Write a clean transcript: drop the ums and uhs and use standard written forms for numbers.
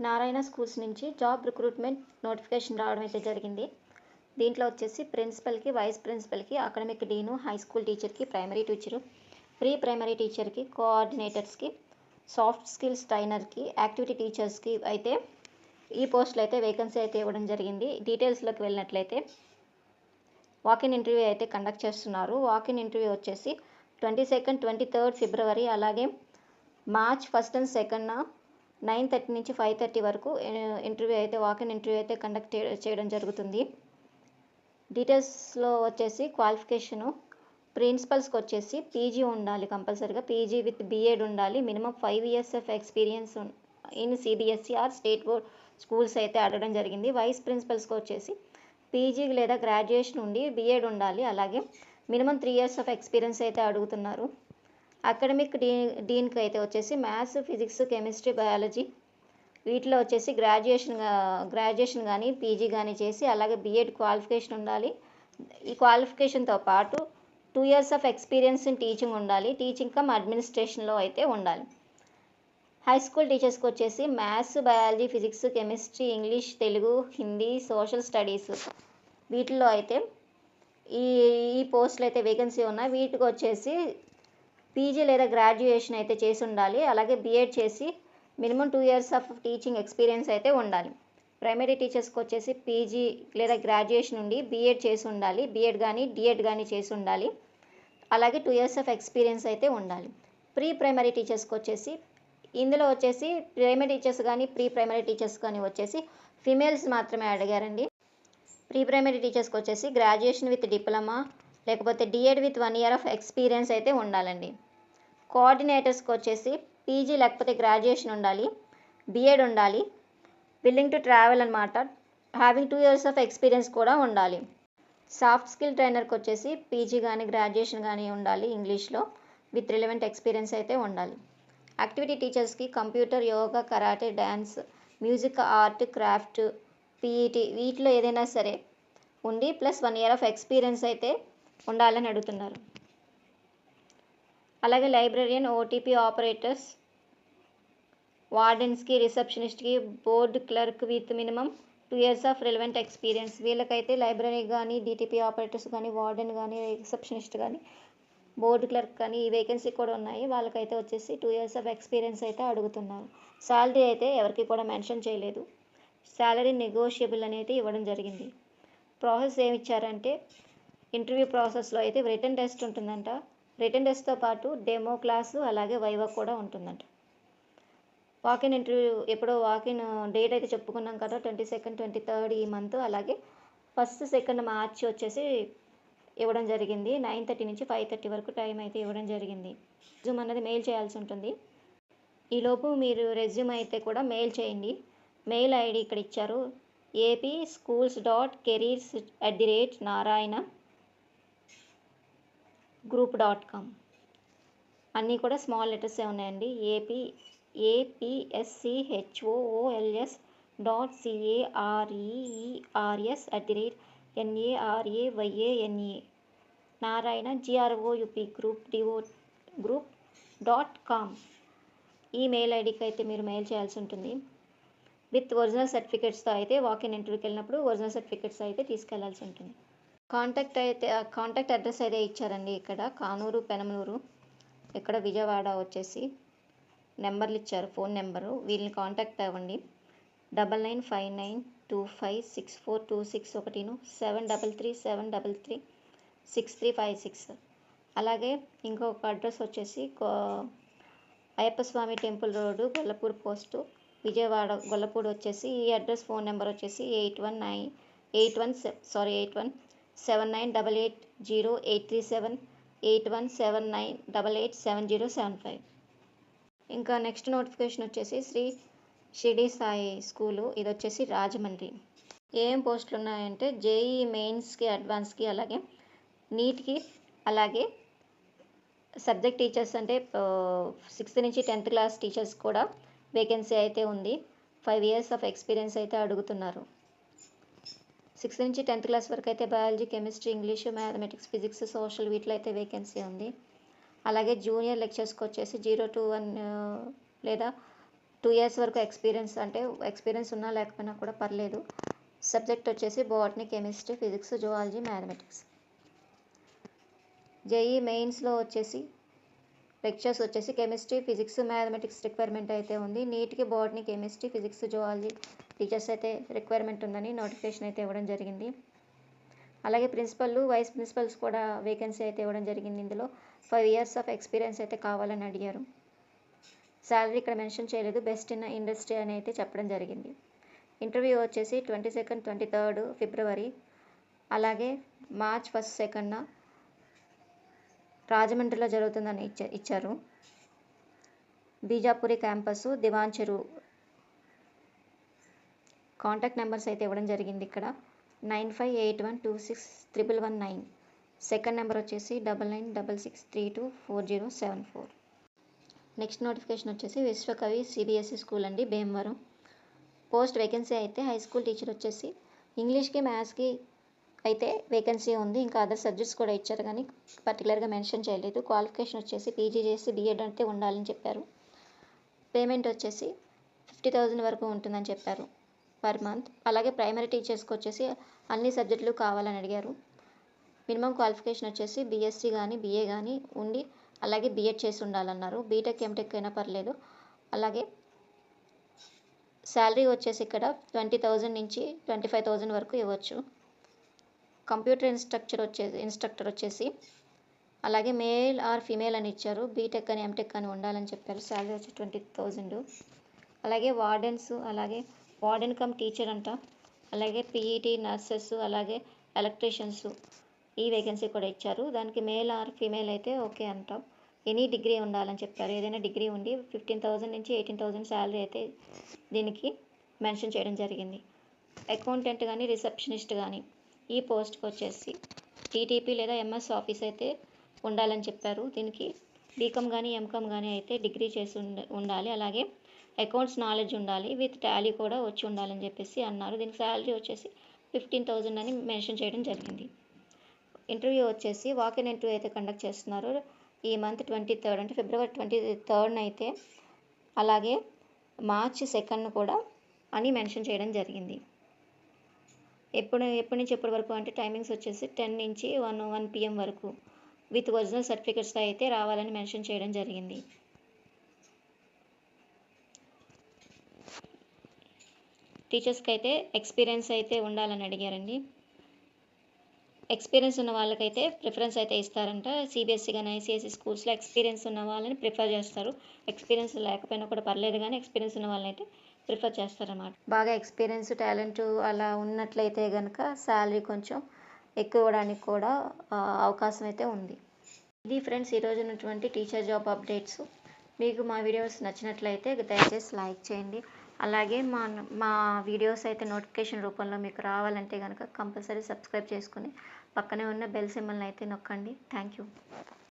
Narayana schools నుంచి job recruitment notification రావడం అయితే జరిగింది. దీంట్లో వచ్చేసి ప్రిన్సిపల్కి, వైస్ ప్రిన్సిపల్కి, అకాడమిక్ డీను, హై స్కూల్ టీచర్కి, ప్రైమరీ టీచరు, ప్రీ ప్రైమరీ టీచర్కి, కోఆర్డినేటర్స్కి, సాఫ్ట్ స్కిల్స్ ట్రైనర్కి, యాక్టివిటీ టీచర్స్కి అయితే ఈ పోస్టులు అయితే వేకెన్సీ అయితే ఇవ్వడం జరిగింది. డీటెయిల్స్లోకి వెళ్ళినట్లయితే వాకిన్ ఇంటర్వ్యూ అయితే కండక్ట్ చేస్తున్నారు. వాకిన్ ఇంటర్వ్యూ వచ్చేసి 22, 23 ఫిబ్రవరి, అలాగే మార్చ్ 1 and 2 9:30 నుంచి 5:30 వరకు ఇంటర్వ్యూ అయితే వాకిన్ ఇంటర్వ్యూ అయితే కండక్ట్ చేయడం జరుగుతుంది. డీటెయిల్స్లో వచ్చేసి క్వాలిఫికేషను ప్రిన్సిపల్స్కి వచ్చేసి పీజీ ఉండాలి, కంపల్సరీగా పీజీ విత్ బీఎడ్ ఉండాలి, minimum 5 years of experience in CBSE or state board schools అయితే అడగడం జరిగింది. వైస్ ప్రిన్సిపల్స్కి వచ్చేసి పీజీ లేదా గ్రాడ్యుయేషన్ ఉండి బీఎడ్ ఉండాలి, అలాగే మినిమం 3 years ఆఫ్ ఎక్స్పీరియన్స్ అయితే అడుగుతున్నారు. అకాడమిక్ డీన్కి అయితే వచ్చేసి మ్యాథ్స్, ఫిజిక్స్, కెమిస్ట్రీ, బయాలజీ వీటిలో వచ్చేసి గ్రాడ్యుయేషన్ కానీ పీజీ కానీ చేసి అలాగే బీఎడ్ క్వాలిఫికేషన్ ఉండాలి. ఈ క్వాలిఫికేషన్తో పాటు 2 years of experience in teaching ఉండాలి, టీచింగ్ కమ్ అడ్మినిస్ట్రేషన్లో అయితే ఉండాలి. హై స్కూల్ టీచర్స్కి వచ్చేసి maths, biology, physics, chemistry, English, Telugu, Hindi, social studies వీటిల్లో అయితే ఈ పోస్టులు అయితే వేకెన్సీ ఉన్నాయి. వీటికి వచ్చేసి పీజీ లేదా గ్రాడ్యుయేషన్ అయితే చేసి ఉండాలి, అలాగే బీఎడ్ చేసి minimum 2 years of teaching experience అయితే ఉండాలి. ప్రైమరీ టీచర్స్కి వచ్చేసి పీజీ లేదా గ్రాడ్యుయేషన్ ఉండి బీఎడ్ చేసి ఉండాలి, బీఎడ్ కానీ డిఎడ్ కానీ చేసి ఉండాలి, అలాగే 2 years ఆఫ్ ఎక్స్పీరియన్స్ అయితే ఉండాలి. ప్రీ ప్రైమరీ టీచర్స్కి వచ్చేసి ఇందులో వచ్చేసి ప్రైమరీ టీచర్స్ కానీ ప్రీ ప్రైమరీ టీచర్స్ కానీ వచ్చేసి ఫీమేల్స్ మాత్రమే అడిగారండి. ప్రీ ప్రైమరీ టీచర్స్కి వచ్చేసి గ్రాడ్యుయేషన్ విత్ డిప్లొమా లేకపోతే DEd with 1 year of experience అయితే ఉండాలండి. కోఆర్డినేటర్స్కి వచ్చేసి పీజీ లేకపోతే గ్రాడ్యుయేషన్ ఉండాలి, బీఎడ్ ఉండాలి, విల్లింగ్ టు ట్రావెల్ అనమాట, హ్యావింగ్ 2 years ఆఫ్ ఎక్స్పీరియన్స్ కూడా ఉండాలి. సాఫ్ట్ స్కిల్ ట్రైనర్కి వచ్చేసి పీజీ కానీ గ్రాడ్యుయేషన్ కానీ ఉండాలి, ఇంగ్లీష్లో విత్ రిలవెంట్ ఎక్స్పీరియన్స్ అయితే ఉండాలి. యాక్టివిటీ టీచర్స్కి computer, yoga, karate, dance, music, art, craft, PET వీటిలో ఏదైనా సరే ఉండి ప్లస్ 1 year ఆఫ్ ఎక్స్పీరియన్స్ అయితే ఉండాలని అడుగుతున్నారు. అలాగే లైబ్రరియన్, ఓటీపీ ఆపరేటర్స్, వార్డెన్స్కి, రిసెప్షనిస్ట్కి, board clerk with minimum 2 years of relevant experience. వీళ్ళకైతే లైబ్రరీ కానీ, డిటిపి ఆపరేటర్స్ కానీ, వార్డెన్ కానీ, రిసెప్షనిస్ట్ కానీ, బోర్డు క్లర్క్ కానీ ఈ వేకెన్సీ కూడా ఉన్నాయి. వాళ్ళకైతే వచ్చేసి 2 years ఆఫ్ ఎక్స్పీరియన్స్ అయితే అడుగుతున్నారు. శాలరీ అయితే ఎవరికి కూడా మెన్షన్ చేయలేదు. శాలరీ నెగోషియబుల్ అనేది ఇవ్వడం జరిగింది. ప్రాసెస్ ఏమి ఇచ్చారంటే ఇంటర్వ్యూ ప్రాసెస్లో అయితే రిటన్ టెస్ట్ ఉంటుందంట. రిటన్ టెస్ట్తో పాటు డెమో క్లాసు అలాగే వైవా కూడా ఉంటుందంట. వాకిన్ ఇంటర్వ్యూ ఎప్పుడో వాకిన్ డేట్ అయితే చెప్పుకున్నాం కదా, 22, 23 ఈ మంత్, అలాగే 1, 2 మార్చి వచ్చేసి ఇవ్వడం జరిగింది. 9:30 నుంచి 5:30 వరకు టైం అయితే ఇవ్వడం జరిగింది. రెజ్యూమ్ అన్నది మెయిల్ చేయాల్సి ఉంటుంది. ఈలోపు మీరు రెజ్యూమ్ అయితే కూడా మెయిల్ చేయండి. మెయిల్ ఐడి ఇక్కడ ఇచ్చారు, apschools.careers@narayana.group.com. అన్నీ కూడా స్మాల్ లెటర్సే ఉన్నాయండి. apschools.careers@narayana నారాయణ group.com ఈ మెయిల్ ఐడికి అయితే మీరు మెయిల్ చేయాల్సి ఉంటుంది. విత్ ఒరిజినల్ సర్టిఫికేట్స్తో అయితే వాకిన్ ఇంటర్వ్యూకి వెళ్ళినప్పుడు ఒరిజినల్ సర్టిఫికేట్స్ అయితే తీసుకెళ్లాల్సి ఉంటుంది. కాంటాక్ట్ అడ్రస్ అయితే ఇచ్చారండి. ఇక్కడ కానూరు, పెనమలూరు, ఇక్కడ విజయవాడ వచ్చేసి నెంబర్లు ఇచ్చారు, ఫోన్ నెంబరు. వీళ్ళని కాంటాక్ట్ అవ్వండి. 9959256426 73373336356. అలాగే ఇంకొక అడ్రస్ వచ్చేసి Ayyappa Swamy temple road, Gollapudi post, Vijayawada Gollapudi వచ్చేసి ఈ అడ్రస్. ఫోన్ నెంబర్ వచ్చేసి 8179880837, 8179887075. ఇంకా నెక్స్ట్ నోటిఫికేషన్ వచ్చేసి శ్రీ షిరిడి సాయి స్కూలు, ఇది వచ్చేసి రాజమండ్రి. ఏం పోస్టులు ఉన్నాయంటే జేఈ మెయిన్స్కి, అడ్వాన్స్కి, అలాగే నీట్కి, అలాగే సబ్జెక్ట్ టీచర్స్ అంటే 6th నుంచి 10th క్లాస్ టీచర్స్ కూడా వేకెన్సీ అయితే ఉంది. 5 years ఆఫ్ ఎక్స్పీరియన్స్ అయితే అడుగుతున్నారు. 6th నుంచి 10th క్లాస్ వరకు అయితే biology, chemistry, English, mathematics, physics, social వీటిలో అయితే వేకెన్సీ ఉంది. అలాగే జూనియర్ లెక్చర్స్కి వచ్చేసి 0 to 1 లేదా 2 ఇయర్స్ వరకు ఎక్స్పీరియన్స్ ఉన్నా లేకపోయినా కూడా పర్లేదు. సబ్జెక్ట్ వచ్చేసి botany, chemistry, physics, zoology, mathematics. JEE మెయిన్స్లో వచ్చేసి లెక్చర్స్ వచ్చేసి కెమిస్ట్రీ, ఫిజిక్స్, మ్యాథమెటిక్స్ రిక్వైర్మెంట్ అయితే ఉంది. నీట్కి botany, chemistry, physics, zoology teachers అయితే రిక్వైర్మెంట్ ఉందని నోటిఫికేషన్ అయితే ఇవ్వడం జరిగింది. అలాగే ప్రిన్సిపల్, వైస్ ప్రిన్సిపల్స్ కూడా వేకెన్సీ అయితే ఇవ్వడం జరిగింది. ఇందులో 5 ఇయర్స్ ఆఫ్ ఎక్స్పీరియన్స్ అయితే కావాలని అడిగారు. శాలరీ ఇక్కడ మెన్షన్ చేయలేదు. బెస్ట్ ఇన్ ఇండస్ట్రీ అని అయితే చెప్పడం జరిగింది. ఇంటర్వ్యూ వచ్చేసి 22, 23 ఫిబ్రవరి, అలాగే మార్చ్ 1, 2 రాజమండ్రిలో జరుగుతుందని ఇచ్చారు. బీజాపురి క్యాంపస్, దివాన్ చెరువు. కాంటాక్ట్ నెంబర్స్ అయితే ఇవ్వడం జరిగింది ఇక్కడ 9581261119. సెకండ్ నెంబర్ వచ్చేసి 9966324074. నెక్స్ట్ నోటిఫికేషన్ వచ్చేసి విశ్వకవి సిబిఎస్ఈ స్కూల్ అండి, భీమవరం. పోస్ట్ వేకెన్సీ అయితే హై స్కూల్ టీచర్ వచ్చేసి ఇంగ్లీష్కి, మ్యాథ్స్కి అయితే వేకెన్సీ ఉంది. ఇంకా అదర్ సబ్జెక్ట్స్ కూడా ఇచ్చారు కానీ పర్టికులర్గా మెన్షన్ చేయలేదు. క్వాలిఫికేషన్ వచ్చేసి పీజీ చేసి బీఎడ్ అయితే ఉండాలని చెప్పారు. పేమెంట్ వచ్చేసి 50,000 వరకు ఉంటుందని చెప్పారు పర్ మంత్. అలాగే ప్రైమరీ టీచర్స్కి వచ్చేసి అన్ని సబ్జెక్టులు కావాలని అడిగారు. మినిమం క్వాలిఫికేషన్ వచ్చేసి బీఎస్సీ కానీ బీఏ కానీ ఉండి అలాగే బీఎడ్ చేసి ఉండాలన్నారు. బీటెక్, ఎంటెక్ అయినా పర్లేదు. అలాగే శాలరీ వచ్చేసి ఇక్కడ 20,000 నుంచి 25,000 వరకు ఇవ్వచ్చు. కంప్యూటర్ ఇన్స్ట్రక్టర్ వచ్చేసి అలాగే మేల్ ఆర్ ఫీమేల్ అని ఇచ్చారు. బీటెక్ అని, ఎంటెక్ అని ఉండాలని చెప్పారు. శాలరీ వచ్చి 20,000. అలాగే వార్డెన్ కమ్ టీచర్ అంట. అలాగే పీఈటీ, నర్సెస్, అలాగే ఎలక్ట్రీషియన్స్ ఈ వేకెన్సీ కూడా ఇచ్చారు. దానికి మేల్ ఆర్ ఫీమేల్ అయితే ఓకే అంటాం. ఎనీ డిగ్రీ ఉండాలని చెప్పారు. ఏదైనా డిగ్రీ ఉండి 15,000 నుంచి 18,000 శాలరీ అయితే దీనికి మెన్షన్ చేయడం జరిగింది. అకౌంటెంట్ కానీ, రిసెప్షనిస్ట్ కానీ ఈ పోస్ట్కి వచ్చేసి టీటీపీ లేదా ఎంఎస్ ఆఫీస్ అయితే ఉండాలని చెప్పారు. దీనికి బీకామ్ కానీ, ఎంకామ్ కానీ అయితే డిగ్రీ చేసి ఉండాలి. అలాగే అకౌంట్స్ నాలెడ్జ్ ఉండాలి, విత్ టాలీ కూడా వచ్చి ఉండాలని చెప్పేసి అన్నారు. దీనికి శాలరీ వచ్చేసి 15,000 అని మెన్షన్ చేయడం జరిగింది. ఇంటర్వ్యూ వచ్చేసి వాకిన్ ఇంటర్వ్యూ అయితే కండక్ట్ చేస్తున్నారు. ఈ మంత్ 23 అంటే ఫిబ్రవరి 23 అయితే, అలాగే మార్చ్ 2 కూడా అని మెన్షన్ చేయడం జరిగింది. ఎప్పటి నుంచి ఎప్పటి వరకు అంటే టైమింగ్స్ వచ్చేసి 10 నుంచి 1 PM వరకు విత్ ఒరిజినల్ సర్టిఫికెట్స్ అయితే రావాలని మెన్షన్ చేయడం జరిగింది. టీచర్స్కి అయితే ఎక్స్పీరియన్స్ అయితే ఉండాలని అడిగారండి. ఎక్స్పీరియన్స్ ఉన్న వాళ్ళకైతే ప్రిఫరెన్స్ అయితే ఇస్తారంట. సిబిఎస్ఈ కానీ, ఐసిఐసి స్కూల్స్లో ఎక్స్పీరియన్స్ ఉన్న వాళ్ళని ప్రిఫర్ చేస్తారు. ఎక్స్పీరియన్స్ లేకపోయినా కూడా పర్లేదు కానీ ఎక్స్పీరియన్స్ ఉన్న వాళ్ళని అయితే ప్రిఫర్ చేస్తారన్నమాట. బాగా ఎక్స్పీరియన్స్, టాలెంట్ అలా ఉన్నట్లయితే కనుక శాలరీ కొంచెం ఎక్కువ ఇవ్వడానికి కూడా అవకాశం అయితే ఉంది. ఇది ఫ్రెండ్స్ ఈరోజు ఉన్నటువంటి టీచర్ జాబ్ అప్డేట్స్. మీకు మా వీడియోస్ నచ్చినట్లయితే దయచేసి లైక్ చేయండి. అలాగే మా వీడియోస్ అయితే నోటిఫికేషన్ రూపంలో మీకు రావాలంటే కనుక కంపల్సరీ సబ్స్క్రైబ్ చేసుకుని పక్కనే ఉన్న బెల్ సింబల్ని అయితే నొక్కండి. Thank you.